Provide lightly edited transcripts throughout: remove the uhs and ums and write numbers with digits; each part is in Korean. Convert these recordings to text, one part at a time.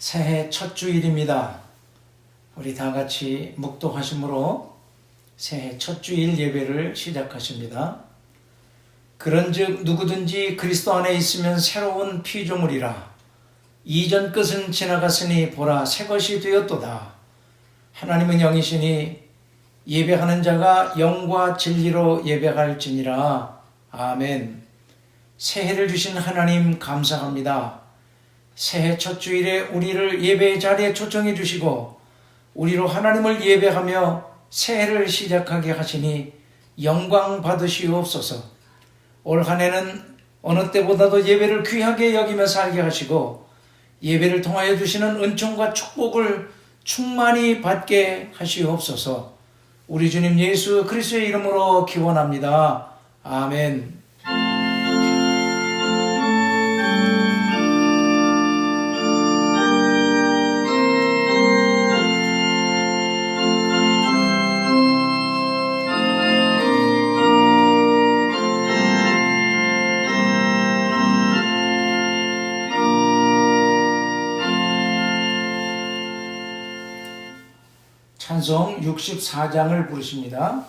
새해 첫 주일입니다. 우리 다 같이 묵독하심으로 새해 첫 주일 예배를 시작하십니다. 그런즉 누구든지 그리스도 안에 있으면 새로운 피조물이라. 이전 것은 지나갔으니 보라 새 것이 되었도다. 하나님은 영이시니 예배하는 자가 영과 진리로 예배할지니라. 아멘. 새해를 주신 하나님 감사합니다. 새해 첫 주일에 우리를 예배의 자리에 초청해 주시고 우리로 하나님을 예배하며 새해를 시작하게 하시니 영광 받으시옵소서. 올 한 해는 어느 때보다도 예배를 귀하게 여기며 살게 하시고 예배를 통하여 주시는 은총과 축복을 충만히 받게 하시옵소서. 우리 주님 예수 그리스도의 이름으로 기원합니다. 아멘. 찬송 64장을 부르십니다.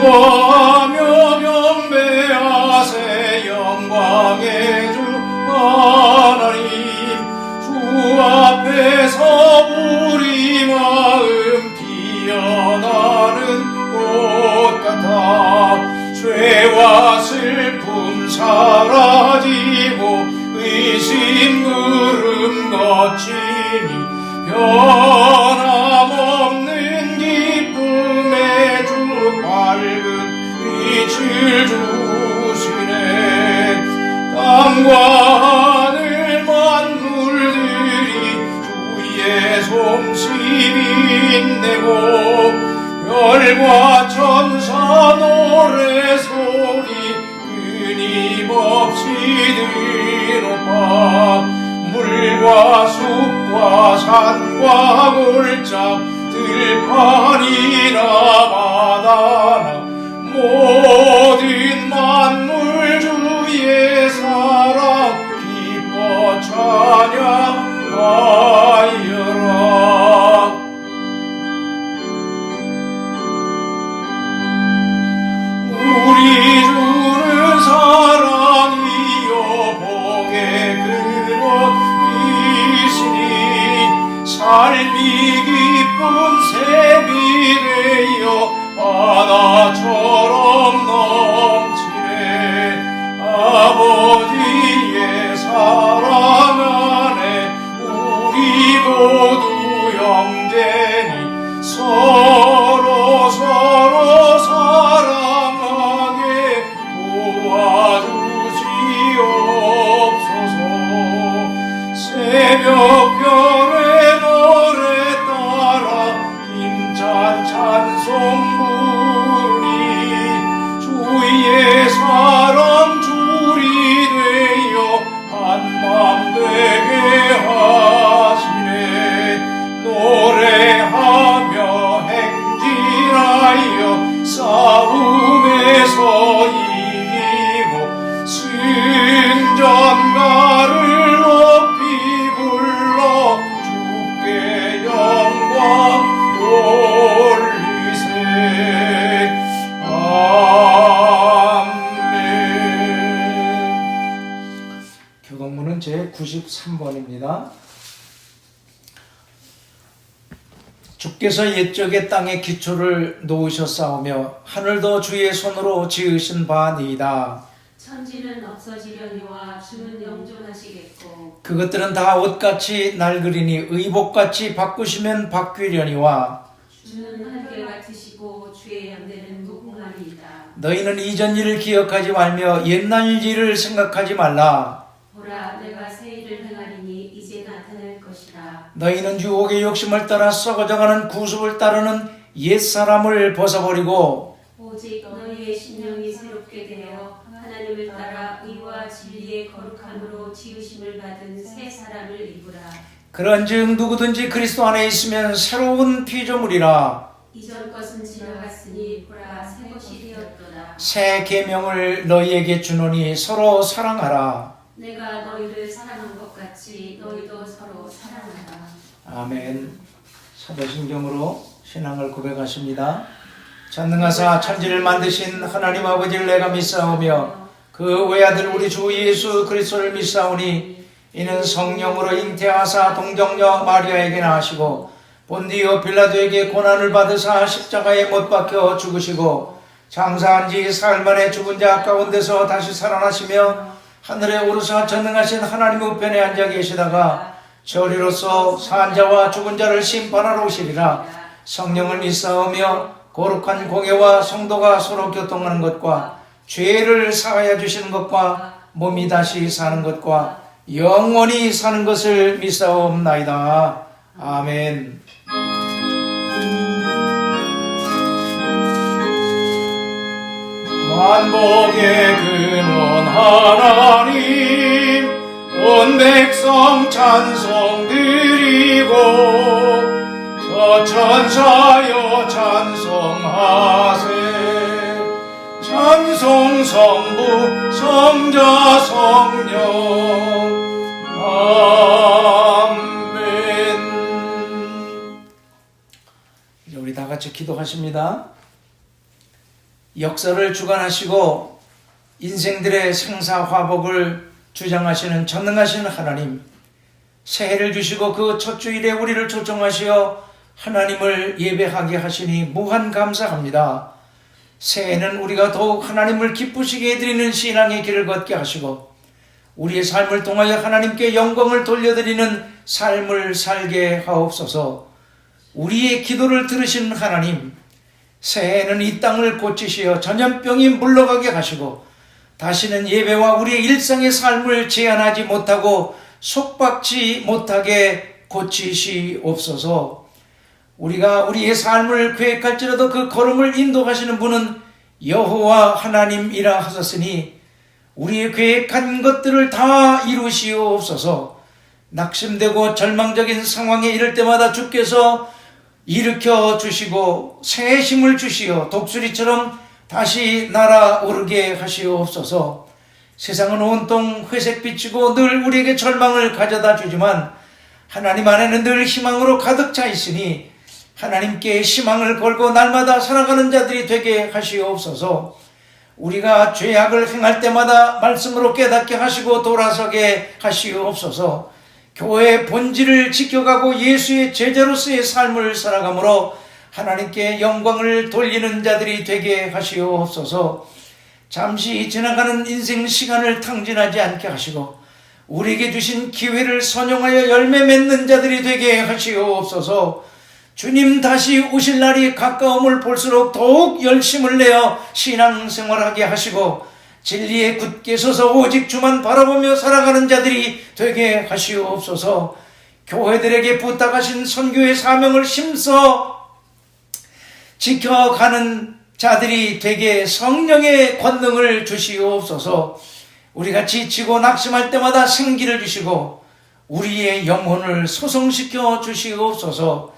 기뻐하며 경배하세 영광의 주 하나님. 주 앞에서 우리 마음 피어나는 꽃 같아 죄와 슬픔 사라지고 의심 물음 거치니 변함없는 기쁨의 주 밝은 빛을 주시네. 땅과 하늘 만물들이 주의 솜씨 빛내고 별과 천사 노래소리 끊임없이 들어봐. 물과 숲과 산과 골짜 들판이나 바다나 모든 만물 주의 사랑 기뻐 찬양하여라. 우리 주는 사랑이요 복의 근원이시니 삶이 기쁜 새비되어 바다처럼 넘치네. 아버지의 사랑 안에 우리 모두 형제니 서로 사랑하게 도와주시옵소서. 새벽별의 노래 따라 힘찬 찬송 부르니 주의 사랑 줄이 되어 한맘 되게 하시네. 노래하며 행진하여 싸움에서 이기고 승전가를 높이 불러 주께 영광 돌리세. 아멘. 교동문은 제93번입니다. 주께서 옛적의 땅에 기초를 놓으셨사오며 하늘도 주의 손으로 지으신 바니이다. 천지는 없어지려니와 주는 영존하시겠고 그것들은 다 옷같이 낡으리니 의복같이 바꾸시면 바뀌려니와 주는 한결 같으시고 주의 연대는 무궁하니이다. 너희는 이전 일을 기억하지 말며 옛날 일을 생각하지 말라. 보라 내가 새 일을 행하리니 이제 나타날 것이라. 너희는 유혹의 욕심을 따라 썩어져가는 구습을 따르는 옛사람을 벗어버리고 오직 너희의 심령이 새롭게 되어 하나님을 따라 의와 진리의 거룩함으로 지으심을 받은 새 사람을 입으라. 그런즉 누구든지 그리스도 안에 있으면 새로운 피조물이라. 이전 것은 지나갔으니 보라 새 것이 되었도다. 새 계명을 너희에게 주노니 서로 사랑하라. 내가 너희를 사랑한 것 같이 너희도 서로 사랑하라. 아멘. 사도신경으로 신앙을 고백하십니다. 전능하사 천지를 만드신 하나님 아버지를 내가 믿사오며 그 외아들 우리 주 예수 그리스도를 믿사오니 이는 성령으로 잉태하사 동정녀 마리아에게 나시고 본디오 빌라도에게 고난을 받으사 십자가에 못 박혀 죽으시고 장사한 지 사흘 만에 죽은 자 가운데서 다시 살아나시며 하늘에 오르사 전능하신 하나님 우편에 앉아 계시다가 저리로서 산 자와 죽은 자를 심판하러 오시리라. 성령을 믿사오며 거룩한 공예와 성도가 서로 교통하는 것과 죄를 사하여 주시는 것과 몸이 다시 사는 것과 영원히 사는 것을 믿사옵나이다. 아멘. 만복의 근원 하나님 온 백성 찬송 드리고 저 천사여 찬송하세. 찬송 성부 성자 성령 아멘. 이제 우리 다 같이 기도하십니다. 역사를 주관하시고 인생들의 생사화복을 주장하시는 전능하신 하나님, 새해를 주시고 그 첫 주일에 우리를 초청하시어 하나님을 예배하게 하시니 무한 감사합니다. 새해는 우리가 더욱 하나님을 기쁘시게 해드리는 신앙의 길을 걷게 하시고 우리의 삶을 통하여 하나님께 영광을 돌려드리는 삶을 살게 하옵소서. 우리의 기도를 들으신 하나님, 새해에는 이 땅을 고치시어 전염병이 물러가게 하시고 다시는 예배와 우리의 일상의 삶을 제한하지 못하고 속박지 못하게 고치시옵소서. 우리가 우리의 삶을 계획할지라도 그 걸음을 인도하시는 분은 여호와 하나님이라 하셨으니 우리의 계획한 것들을 다 이루시옵소서. 낙심되고 절망적인 상황에 이를 때마다 주께서 일으켜 주시고 새 힘을 주시어 독수리처럼 다시 날아오르게 하시옵소서. 세상은 온통 회색빛이고 늘 우리에게 절망을 가져다 주지만 하나님 안에는 늘 희망으로 가득 차 있으니 하나님께 희망을 걸고 날마다 살아가는 자들이 되게 하시옵소서. 우리가 죄악을 행할 때마다 말씀으로 깨닫게 하시고 돌아서게 하시옵소서. 교회의 본질을 지켜가고 예수의 제자로서의 삶을 살아가므로 하나님께 영광을 돌리는 자들이 되게 하시옵소서. 잠시 지나가는 인생 시간을 탕진하지 않게 하시고 우리에게 주신 기회를 선용하여 열매 맺는 자들이 되게 하시옵소서. 주님 다시 오실 날이 가까움을 볼수록 더욱 열심을 내어 신앙생활하게 하시고 진리에 굳게 서서 오직 주만 바라보며 살아가는 자들이 되게 하시옵소서. 교회들에게 부탁하신 선교의 사명을 힘써 지켜가는 자들이 되게 성령의 권능을 주시옵소서. 우리가 지치고 낙심할 때마다 생기를 주시고 우리의 영혼을 소성시켜 주시옵소서.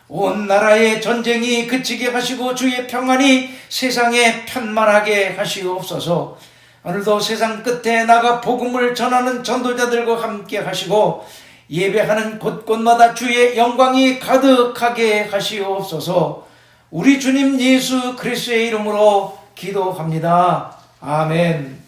온 나라의 전쟁이 그치게 하시고 주의 평안이 세상에 편만하게 하시옵소서. 오늘도 세상 끝에 나가 복음을 전하는 전도자들과 함께 하시고 예배하는 곳곳마다 주의 영광이 가득하게 하시옵소서. 우리 주님 예수 그리스도의 이름으로 기도합니다. 아멘.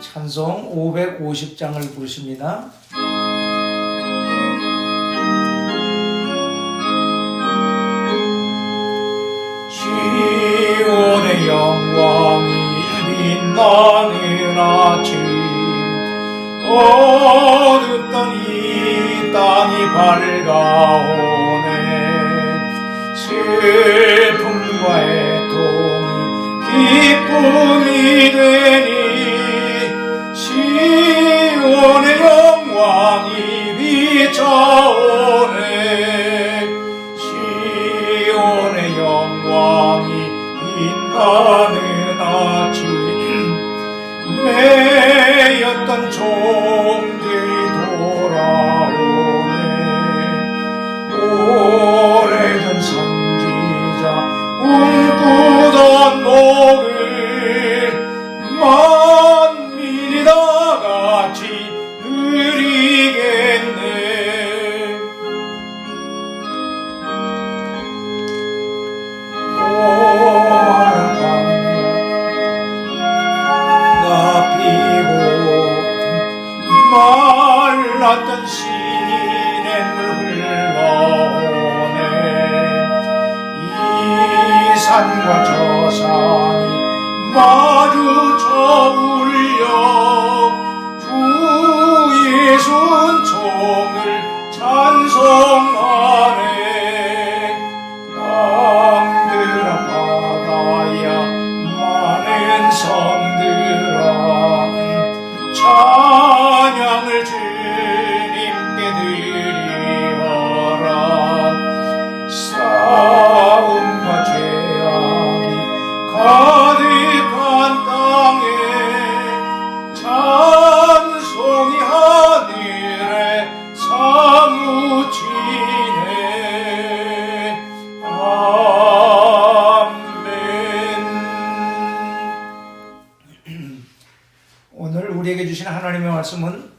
찬송 550장을 부르십니다. 시온의 영광이 빛나는 아침 어둡던 이 땅이 밝아오네. 슬픔과 애통이 기쁨이 되니 시온의 영광이 차오네 시온의 영광이 빛나는 아침 매였던 종들이 돌아오네 오래전 선지자 꿈꾸던 목을 만민이 다 같이 누리겠네 말랐던 시냇물 흘러오네 이 산과 저 산이 마주쳐 울려 주의 순종을 찬송하네 땅들아 바다야 많은 섬들아 찬양을 주님께 드리어라 싸움과 죄악이 가득한 땅에 찬송이 하늘에 사무치네 아멘. 오늘 우리에게 주신 하나님의 말씀은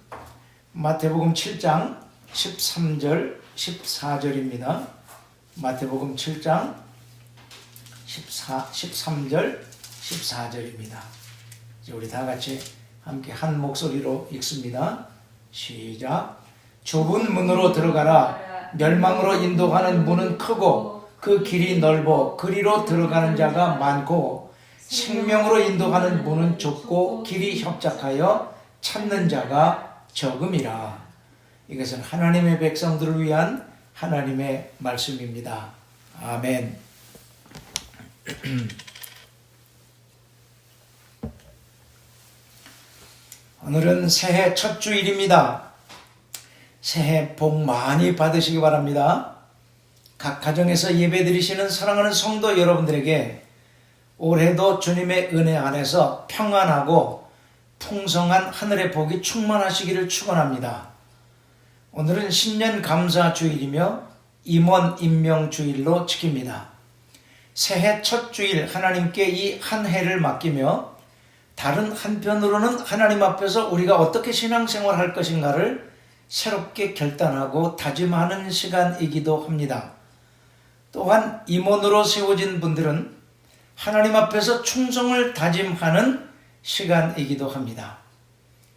마태복음 7장 13절 14절입니다. 마태복음 7장 13절 14절입니다. 우리 다 같이 함께 한 목소리로 읽습니다. 시작. 좁은 문으로 들어가라. 멸망으로 인도하는 문은 크고 그 길이 넓어 그리로 들어가는 자가 많고 생명으로 인도하는 문은 좁고 길이 협착하여 찾는 자가 적음이라. 이것은 하나님의 백성들을 위한 하나님의 말씀입니다. 아멘. 오늘은 새해 첫 주일입니다. 새해 복 많이 받으시기 바랍니다. 각 가정에서 예배드리시는 사랑하는 성도 여러분들에게 올해도 주님의 은혜 안에서 평안하고 풍성한 하늘의 복이 충만하시기를 축원합니다. 오늘은 신년 감사 주일이며 임원 임명 주일로 지킵니다. 새해 첫 주일 하나님께 이 한 해를 맡기며 다른 한편으로는 하나님 앞에서 우리가 어떻게 신앙생활 할 것인가를 새롭게 결단하고 다짐하는 시간이기도 합니다. 또한 임원으로 세워진 분들은 하나님 앞에서 충성을 다짐하는 시간이기도 합니다.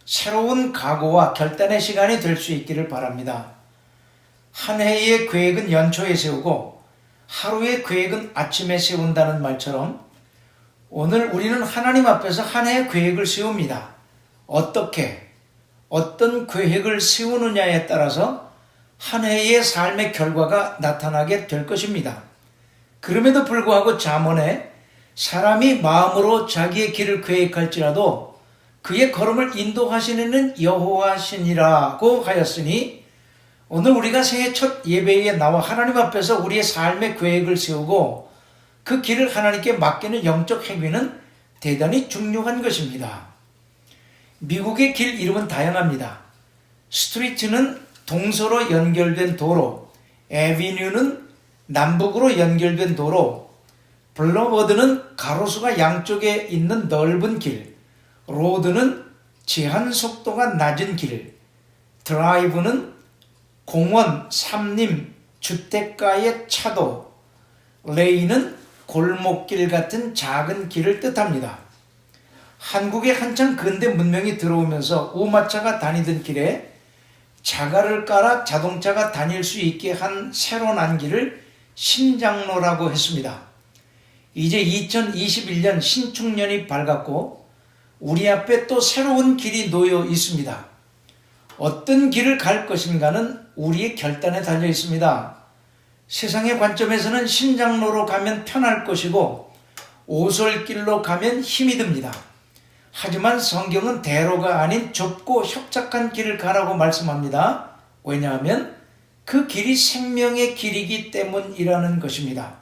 새로운 각오와 결단의 시간이 될 수 있기를 바랍니다. 한 해의 계획은 연초에 세우고 하루의 계획은 아침에 세운다는 말처럼 오늘 우리는 하나님 앞에서 한 해의 계획을 세웁니다. 어떻게, 어떤 계획을 세우느냐에 따라서 한 해의 삶의 결과가 나타나게 될 것입니다. 그럼에도 불구하고 잠언에 사람이 마음으로 자기의 길을 계획할지라도 그의 걸음을 인도하시는 여호와시니라고 하였으니 오늘 우리가 새해 첫 예배에 나와 하나님 앞에서 우리의 삶의 계획을 세우고 그 길을 하나님께 맡기는 영적 행위는 대단히 중요한 것입니다. 미국의 길 이름은 다양합니다. 스트리트는 동서로 연결된 도로, 애비뉴는 남북으로 연결된 도로, 블러버드는 가로수가 양쪽에 있는 넓은 길, 로드는 제한 속도가 낮은 길, 드라이브는 공원, 삼림, 주택가의 차도, 레인은 골목길 같은 작은 길을 뜻합니다. 한국에 한창 근대 문명이 들어오면서 우마차가 다니던 길에 자갈을 깔아 자동차가 다닐 수 있게 한 새로 난 길을 신장로라고 했습니다. 이제 2021년 신축년이 밝았고 우리 앞에 또 새로운 길이 놓여 있습니다. 어떤 길을 갈 것인가는 우리의 결단에 달려 있습니다. 세상의 관점에서는 신장로로 가면 편할 것이고 오솔길로 가면 힘이 듭니다. 하지만 성경은 대로가 아닌 좁고 협착한 길을 가라고 말씀합니다. 왜냐하면 그 길이 생명의 길이기 때문이라는 것입니다.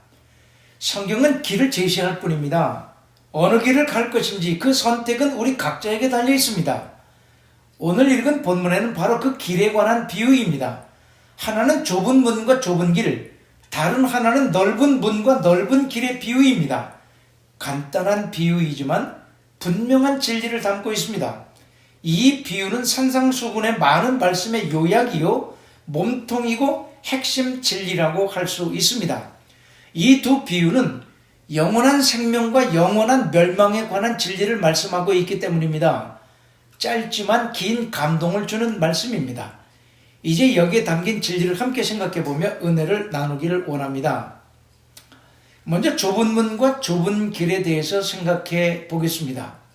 성경은 길을 제시할 뿐입니다. 어느 길을 갈 것인지 그 선택은 우리 각자에게 달려 있습니다. 오늘 읽은 본문에는 바로 그 길에 관한 비유입니다. 하나는 좁은 문과 좁은 길, 다른 하나는 넓은 문과 넓은 길의 비유입니다. 간단한 비유이지만 분명한 진리를 담고 있습니다. 이 비유는 산상수훈의 많은 말씀의 요약이요, 몸통이고 핵심 진리라고 할 수 있습니다. 이 두 비유는 영원한 생명과 영원한 멸망에 관한 진리를 말씀하고 있기 때문입니다. 짧지만 긴 감동을 주는 말씀입니다. 이제 여기에 담긴 진리를 함께 생각해보며 은혜를 나누기를 원합니다. 먼저 좁은 문과 좁은 길에 대해서 생각해 보겠습니다.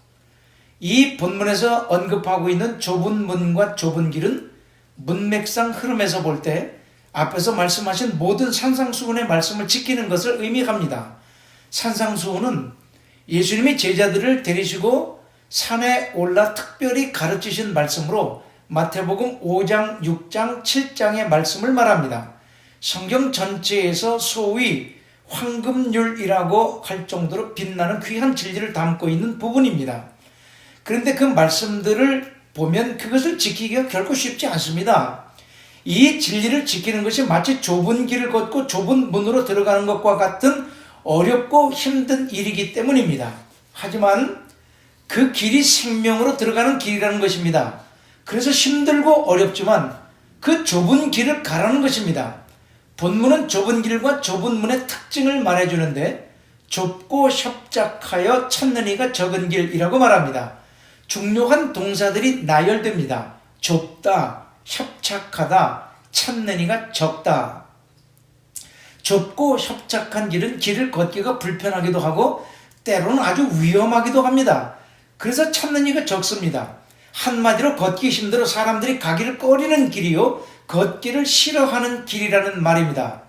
이 본문에서 언급하고 있는 좁은 문과 좁은 길은 문맥상 흐름에서 볼 때 앞에서 말씀하신 모든 산상수훈의 말씀을 지키는 것을 의미합니다. 산상수훈은 예수님이 제자들을 데리시고 산에 올라 특별히 가르치신 말씀으로 마태복음 5장, 6장, 7장의 말씀을 말합니다. 성경 전체에서 소위 황금률이라고 할 정도로 빛나는 귀한 진리를 담고 있는 부분입니다. 그런데 그 말씀들을 보면 그것을 지키기가 결코 쉽지 않습니다. 이 진리를 지키는 것이 마치 좁은 길을 걷고 좁은 문으로 들어가는 것과 같은 어렵고 힘든 일이기 때문입니다. 하지만 그 길이 생명으로 들어가는 길이라는 것입니다. 그래서 힘들고 어렵지만 그 좁은 길을 가라는 것입니다. 본문은 좁은 길과 좁은 문의 특징을 말해주는데 좁고 협착하여 찾는 이가 적은 길이라고 말합니다. 중요한 동사들이 나열됩니다. 좁다, 협착하다, 찾는 이가 적다. 좁고 협착한 길은 길을 걷기가 불편하기도 하고 때로는 아주 위험하기도 합니다. 그래서 찾는 이가 적습니다. 한마디로 걷기 힘들어 사람들이 가기를 꺼리는 길이요, 걷기를 싫어하는 길이라는 말입니다.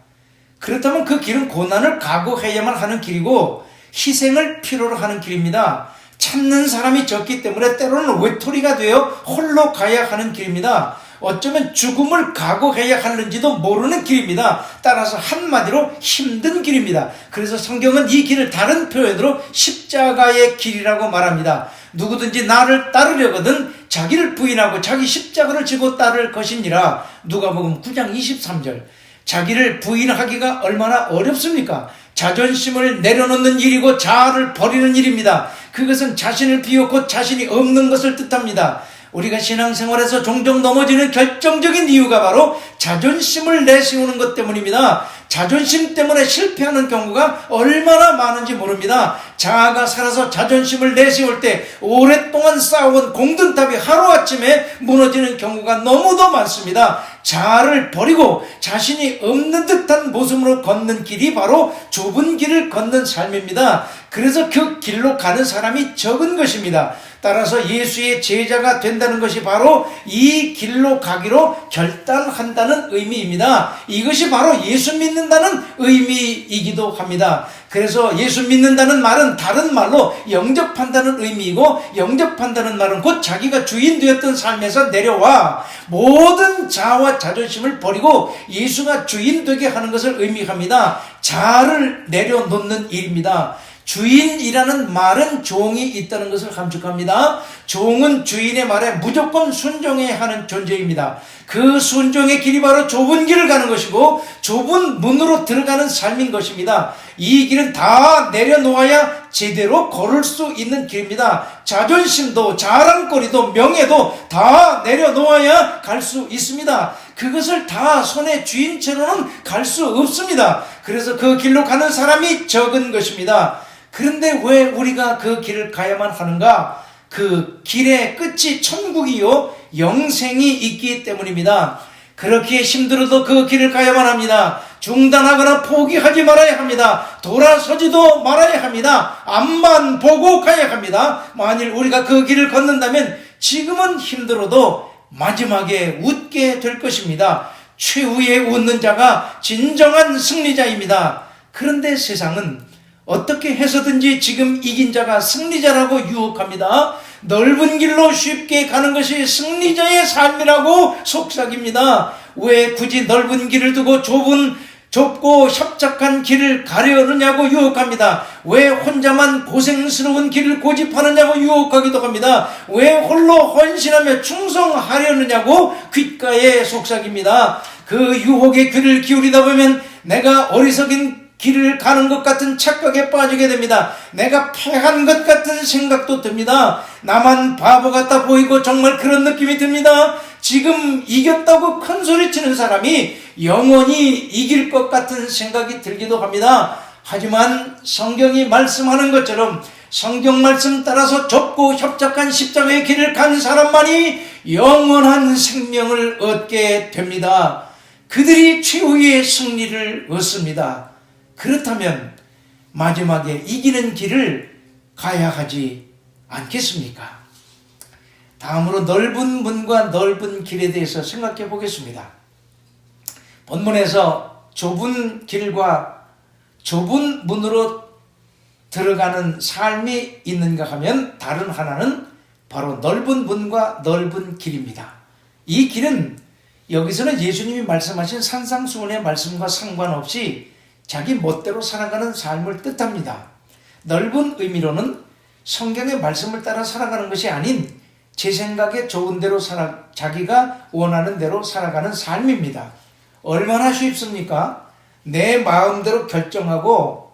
그렇다면 그 길은 고난을 각오해야만 하는 길이고 희생을 필요로 하는 길입니다. 찾는 사람이 적기 때문에 때로는 외톨이가 되어 홀로 가야 하는 길입니다. 어쩌면 죽음을 각오해야 하는지도 모르는 길입니다. 따라서 한마디로 힘든 길입니다. 그래서 성경은 이 길을 다른 표현으로 십자가의 길이라고 말합니다. 누구든지 나를 따르려거든 자기를 부인하고 자기 십자가를 지고 따를 것이니라. 누가복음 9장 23절. 자기를 부인하기가 얼마나 어렵습니까? 자존심을 내려놓는 일이고 자아를 버리는 일입니다. 그것은 자신을 비웠고 자신이 없는 것을 뜻합니다. 우리가 신앙생활에서 종종 넘어지는 결정적인 이유가 바로 자존심을 내세우는 것 때문입니다. 자존심 때문에 실패하는 경우가 얼마나 많은지 모릅니다. 자아가 살아서 자존심을 내세울 때 오랫동안 쌓아온 공든탑이 하루아침에 무너지는 경우가 너무도 많습니다. 자아를 버리고 자신이 없는 듯한 모습으로 걷는 길이 바로 좁은 길을 걷는 삶입니다. 그래서 그 길로 가는 사람이 적은 것입니다. 따라서 예수의 제자가 된다는 것이 바로 이 길로 가기로 결단한다는 의미입니다. 이것이 바로 예수 믿는다는 의미이기도 합니다. 그래서 예수 믿는다는 말은 다른 말로 영접한다는 의미이고, 영접한다는 말은 곧 자기가 주인 되었던 삶에서 내려와 모든 자아와 자존심을 버리고 예수가 주인 되게 하는 것을 의미합니다. 자아를 내려놓는 일입니다. 주인이라는 말은 종이 있다는 것을 함축합니다. 종은 주인의 말에 무조건 순종해야 하는 존재입니다. 그 순종의 길이 바로 좁은 길을 가는 것이고 좁은 문으로 들어가는 삶인 것입니다. 이 길은 다 내려놓아야 제대로 걸을 수 있는 길입니다. 자존심도 자랑거리도 명예도 다 내려놓아야 갈 수 있습니다. 그것을 다 손에 쥐인 채로는 갈 수 없습니다. 그래서 그 길로 가는 사람이 적은 것입니다. 그런데 왜 우리가 그 길을 가야만 하는가? 그 길의 끝이 천국이요 영생이 있기 때문입니다. 그렇게 힘들어도 그 길을 가야만 합니다. 중단하거나 포기하지 말아야 합니다. 돌아서지도 말아야 합니다. 앞만 보고 가야 합니다. 만일 우리가 그 길을 걷는다면 지금은 힘들어도 마지막에 웃게 될 것입니다. 최후에 웃는 자가 진정한 승리자입니다. 그런데 세상은 어떻게 해서든지 지금 이긴 자가 승리자라고 유혹합니다. 넓은 길로 쉽게 가는 것이 승리자의 삶이라고 속삭입니다. 왜 굳이 넓은 길을 두고 좁고 협착한 길을 가려느냐고 유혹합니다. 왜 혼자만 고생스러운 길을 고집하느냐고 유혹하기도 합니다. 왜 홀로 헌신하며 충성하려느냐고 귓가에 속삭입니다. 그 유혹의 귀를 기울이다 보면 내가 어리석인 길을 가는 것 같은 착각에 빠지게 됩니다. 내가 패한 것 같은 생각도 듭니다. 나만 바보 같아 보이고 정말 그런 느낌이 듭니다. 지금 이겼다고 큰소리치는 사람이 영원히 이길 것 같은 생각이 들기도 합니다. 하지만 성경이 말씀하는 것처럼 성경 말씀 따라서 좁고 협착한 십자가의 길을 간 사람만이 영원한 생명을 얻게 됩니다. 그들이 최후의 승리를 얻습니다. 그렇다면 마지막에 이기는 길을 가야 하지 않겠습니까? 다음으로 넓은 문과 넓은 길에 대해서 생각해 보겠습니다. 본문에서 좁은 길과 좁은 문으로 들어가는 삶이 있는가 하면 다른 하나는 바로 넓은 문과 넓은 길입니다. 이 길은 여기서는 예수님이 말씀하신 산상수훈의 말씀과 상관없이 자기 멋대로 살아가는 삶을 뜻합니다. 넓은 의미로는 성경의 말씀을 따라 살아가는 것이 아닌 제 생각에 좋은 대로 자기가 원하는 대로 살아가는 삶입니다. 얼마나 쉽습니까? 내 마음대로 결정하고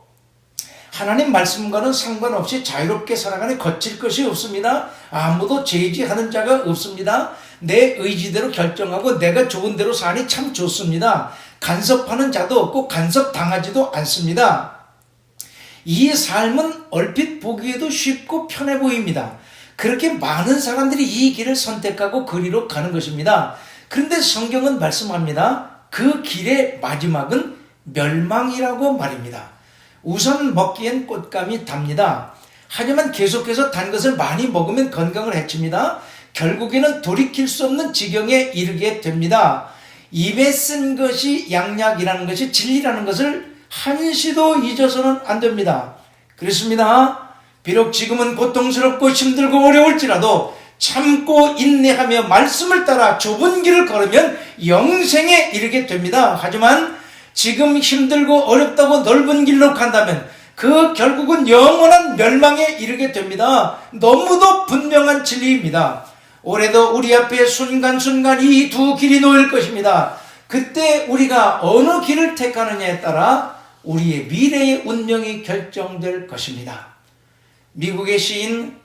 하나님 말씀과는 상관없이 자유롭게 살아가니 거칠 것이 없습니다. 아무도 제지하는 자가 없습니다. 내 의지대로 결정하고 내가 좋은 대로 사니 참 좋습니다. 간섭하는 자도 없고 간섭당하지도 않습니다. 이 삶은 얼핏 보기에도 쉽고 편해 보입니다. 그렇게 많은 사람들이 이 길을 선택하고 그리로 가는 것입니다. 그런데 성경은 말씀합니다. 그 길의 마지막은 멸망이라고 말입니다. 우선 먹기엔 꽃감이 답니다. 하지만 계속해서 단 것을 많이 먹으면 건강을 해칩니다. 결국에는 돌이킬 수 없는 지경에 이르게 됩니다. 입에 쓴 것이 양약이라는 것이 진리라는 것을 한시도 잊어서는 안 됩니다. 그렇습니다. 비록 지금은 고통스럽고 힘들고 어려울지라도 참고 인내하며 말씀을 따라 좁은 길을 걸으면 영생에 이르게 됩니다. 하지만 지금 힘들고 어렵다고 넓은 길로 간다면 그 결국은 영원한 멸망에 이르게 됩니다. 너무도 분명한 진리입니다. 올해도 우리 앞에 순간순간 이 두 길이 놓일 것입니다. 그때 우리가 어느 길을 택하느냐에 따라 우리의 미래의 운명이 결정될 것입니다. 미국의 시인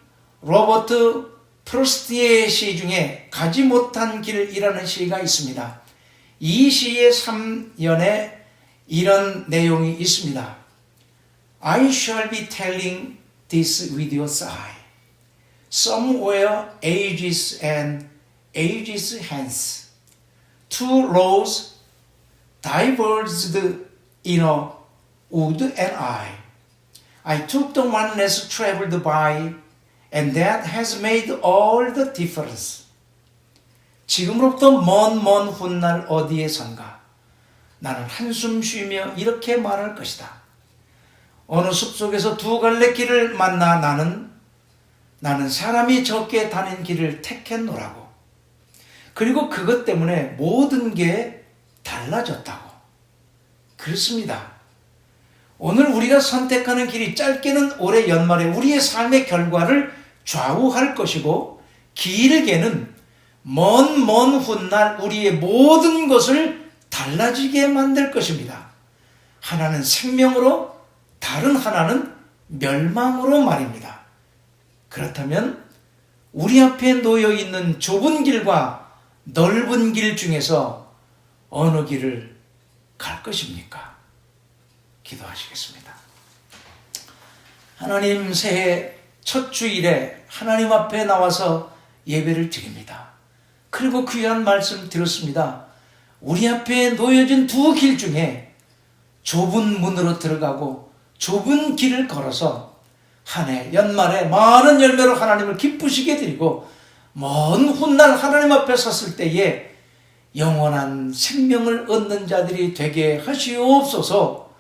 로버트 프로스트의 시 중에 가지 못한 길이라는 시가 있습니다. 이 시의 3연에 이런 내용이 있습니다. I shall be telling this with your sigh. Somewhere ages and ages hence, two roads diverged in a wood and I took the one less traveled by, and that has made all the difference. 지금으로부터 먼 훗날 어디에선가 나는 한숨 쉬며 이렇게 말할 것이다. 어느 숲속에서 두 갈래 길을 만나 나는 사람이 적게 다닌 길을 택했노라고. 그리고 그것 때문에 모든 게 달라졌다고. 그렇습니다. 오늘 우리가 선택하는 길이 짧게는 올해 연말에 우리의 삶의 결과를 좌우할 것이고 길게는 먼 훗날 우리의 모든 것을 달라지게 만들 것입니다. 하나는 생명으로 다른 하나는 멸망으로 말입니다. 그렇다면 우리 앞에 놓여 있는 좁은 길과 넓은 길 중에서 어느 길을 갈 것입니까? 기도하시겠습니다. 하나님, 새해 첫 주일에 하나님 앞에 나와서 예배를 드립니다. 그리고 귀한 말씀 들었습니다. 우리 앞에 놓여진 두 길 중에 좁은 문으로 들어가고 좁은 길을 걸어서 한 해 연말에 많은 열매로 하나님을 기쁘시게 드리고 먼 훗날 하나님 앞에 섰을 때에 영원한 생명을 얻는 자들이 되게 하시옵소서.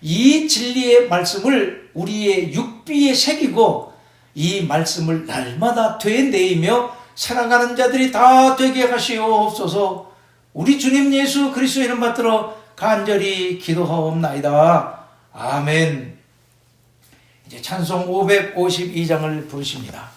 이 진리의 말씀을 우리의 육비에 새기고 이 말씀을 날마다 되뇌이며 살아가는 자들이 다 되게 하시옵소서. 우리 주님 예수 그리스도 이름 받들어 간절히 기도하옵나이다. 아멘. 이제 찬송 552장을 부르십니다.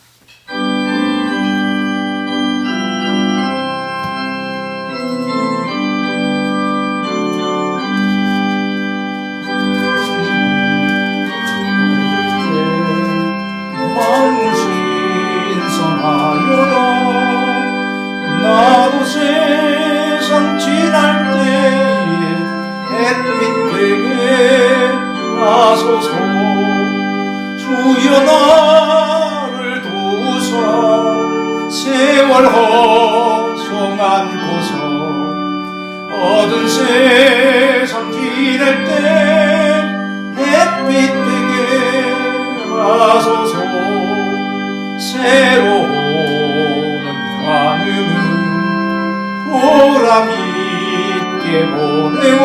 나도 세상 지날 때에 햇빛 되게 하소서. 주여 나를 도우사 세월 허송한 고서 어두운 세상 지낼 때 햇빛 되게 하소서. 새로운 밤은 보람 있게 보내고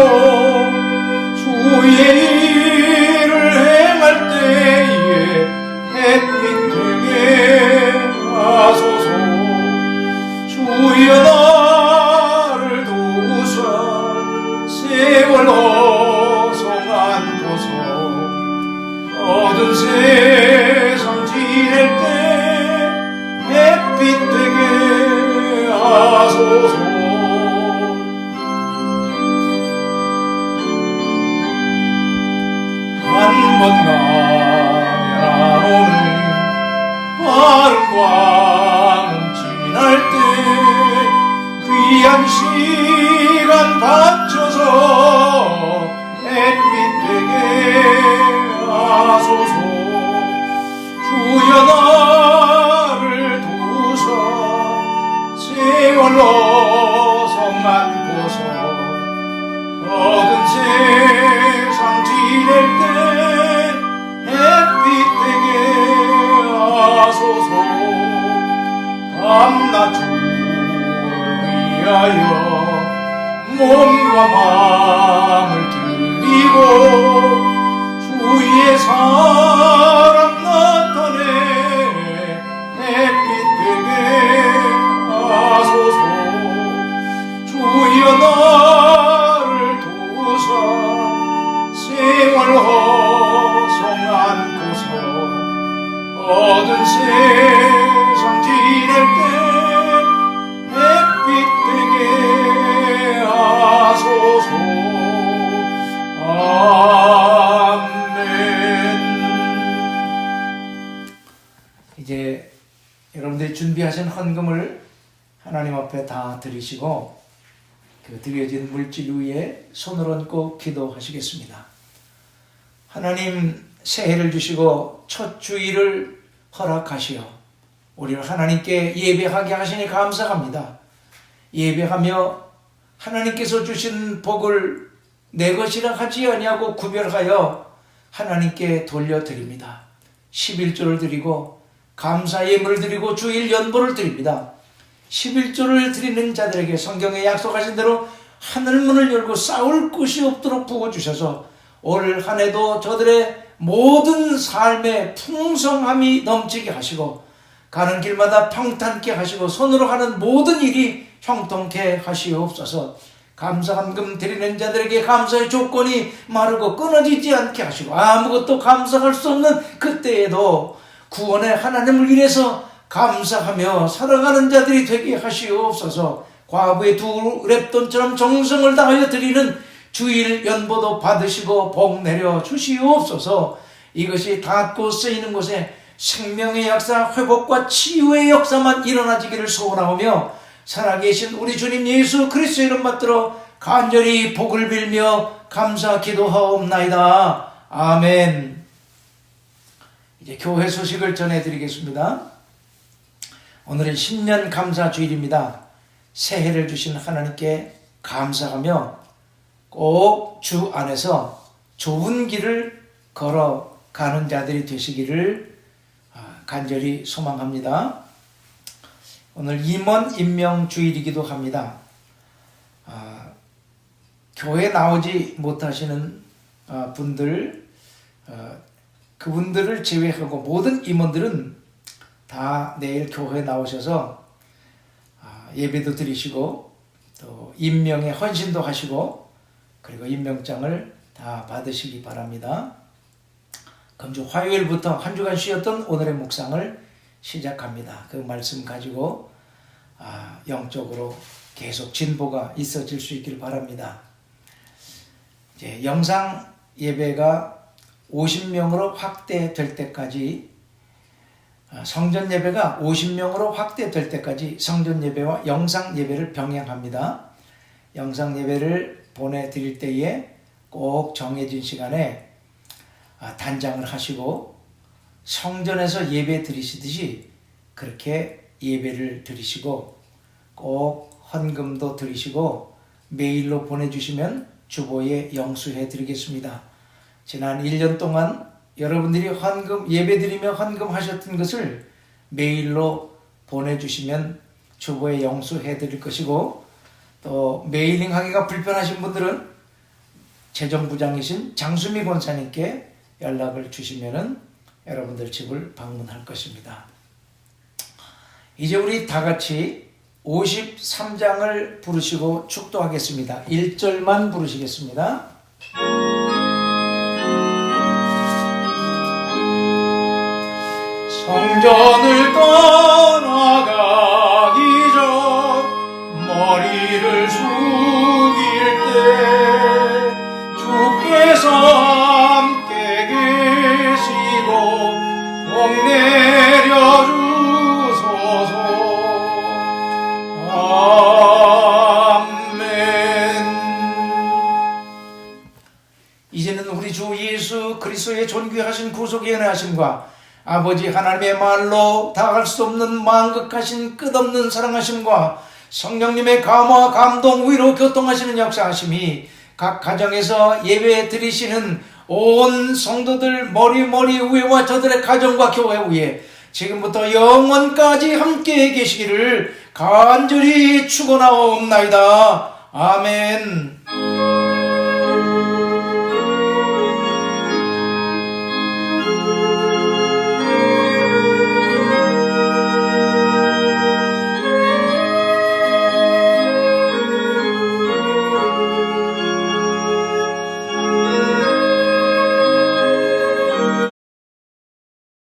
주의 일을 행할 때에 햇빛 되게 하소서. 주여 나를 도우사 세월 허송한 고서 어두운 세상 지낼 때 햇빛 되게 하소서. 한 번 가면 오늘 빠른 광음 지날 때 귀한 시간 바쳐서 햇빛 되게 하소서. 주여 나를 도우사 세월 허송한 고서 어두운 세상 지낼 때 햇빛 되게 하소서. 밤낮 주를 위하여 몸과 마음을 드리고 주의 사랑 나타내 햇빛 되게 하소서. 주여 나를 도우사 세월 허송한 고서 어두운 세상 지낼 때 햇빛 되게 하소서. 아멘. 이제 여러분들이 준비하신 헌금을 하나님 앞에 다 드리시고 그 드려진 물질 위에 손을 얹고 기도하시겠습니다. 하나님 새해를 주시고 첫 주일을 허락하시어 우리를 하나님께 예배하게 하시니 감사합니다. 예배하며 하나님께서 주신 복을 내 것이라 하지 아니하고 구별하여 하나님께 돌려드립니다. 11조를 드리고 감사 예물을 드리고 주일 연보를 드립니다. 11조를 드리는 자들에게 성경에 약속하신 대로 하늘문을 열고 싸울 곳이 없도록 부어주셔서 올 한 해도 저들의 모든 삶에 풍성함이 넘치게 하시고 가는 길마다 평탄케 하시고 손으로 하는 모든 일이 형통케 하시옵소서. 감사헌금 드리는 자들에게 감사의 조건이 마르고 끊어지지 않게 하시고 아무것도 감사할 수 없는 그때에도 구원의 하나님을 위해서 감사하며 살아가는 자들이 되게 하시옵소서. 과부의 두 랩돈처럼 정성을 다하여 드리는 주일 연보도 받으시고 복 내려 주시옵소서. 이것이 닿고 쓰이는 곳에 생명의 역사, 회복과 치유의 역사만 일어나지기를 소원하오며 살아계신 우리 주님 예수 그리스도 이름 받들어 간절히 복을 빌며 감사 기도하옵나이다. 아멘. 이제 교회 소식을 전해드리겠습니다. 오늘은 신년 감사 주일입니다. 새해를 주신 하나님께 감사하며 꼭 주 안에서 좋은 길을 걸어가는 자들이 되시기를 간절히 소망합니다. 오늘 임원 임명 주일이기도 합니다. 교회에 나오지 못하시는 분들, 그분들을 제외하고 모든 임원들은 다 내일 교회에 나오셔서 예배도 드리시고 또 임명의 헌신도 하시고 그리고 임명장을 다 받으시기 바랍니다. 금주 화요일부터 한 주간 쉬었던 오늘의 묵상을 시작합니다. 그 말씀 가지고 영적으로 계속 진보가 있어질 수 있기를 바랍니다. 이제 영상 예배가 50명으로 확대될 때까지 성전 예배가 50명으로 확대될 때까지 성전 예배와 영상 예배를 병행합니다. 영상 예배를 보내드릴 때에 꼭 정해진 시간에 단장을 하시고 성전에서 예배 드리시듯이 그렇게 예배를 드리시고 꼭 헌금도 드리시고 메일로 보내주시면 주보에 영수해 드리겠습니다. 지난 1년 동안 여러분들이 예배 드리며 헌금하셨던 것을 메일로 보내주시면 주보에 영수해 드릴 것이고, 또 메일링 하기가 불편하신 분들은 재정부장이신 장수미 권사님께 연락을 주시면은 여러분들 집을 방문할 것입니다. 이제 우리 다 같이 53장을 부르시고 축도하겠습니다. 1절만 부르시겠습니다. 성전을 떠나가기 전 머리를 숙일 때 주께서 함께 계시고 복 내려주소서. 아멘. 이제는 우리 주 예수 그리스도의 존귀하신 구속의 은혜하심과 아버지 하나님의 말로 다할 수 없는 만극하신 끝없는 사랑하심과 성령님의 감화 감동 위로 교통하시는 역사하심이 각 가정에서 예배 드리시는 온 성도들 머리 위와 저들의 가정과 교회 위에 지금부터 영원까지 함께 계시기를 간절히 축원하옵나이다. 아멘.